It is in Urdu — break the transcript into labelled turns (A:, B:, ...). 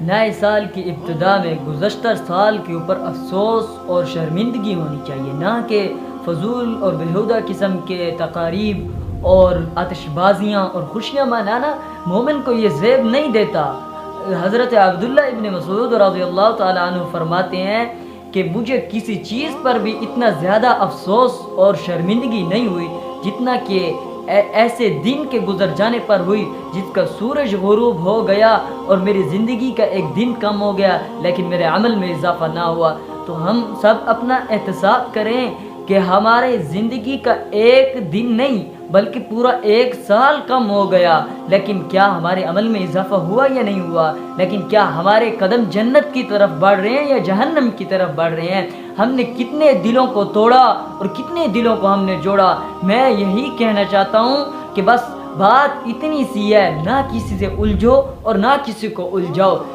A: نئے سال کی ابتدا میں گزشتہ سال کے اوپر افسوس اور شرمندگی ہونی چاہیے، نہ کہ فضول اور بیہودہ قسم کے تقاریب اور آتش بازیاں اور خوشیاں منانا مومن کو یہ زیب نہیں دیتا۔ حضرت عبداللہ ابن مسعود رضی اللہ تعالیٰ عنہ فرماتے ہیں کہ مجھے کسی چیز پر بھی اتنا زیادہ افسوس اور شرمندگی نہیں ہوئی جتنا کہ ایسے دن کے گزر جانے پر ہوئی جس کا سورج غروب ہو گیا اور میری زندگی کا ایک دن کم ہو گیا لیکن میرے عمل میں اضافہ نہ ہوا۔ تو ہم سب اپنا احتساب کریں کہ ہمارے زندگی کا ایک دن نہیں بلکہ پورا ایک سال کم ہو گیا، لیکن کیا ہمارے عمل میں اضافہ ہوا یا نہیں ہوا؟ لیکن کیا ہمارے قدم جنت کی طرف بڑھ رہے ہیں یا جہنم کی طرف بڑھ رہے ہیں؟ ہم نے کتنے دلوں کو توڑا اور کتنے دلوں کو ہم نے جوڑا؟ میں یہی کہنا چاہتا ہوں کہ بس بات اتنی سی ہے، نہ کسی سے الجھو اور نہ کسی کو الجھاؤ۔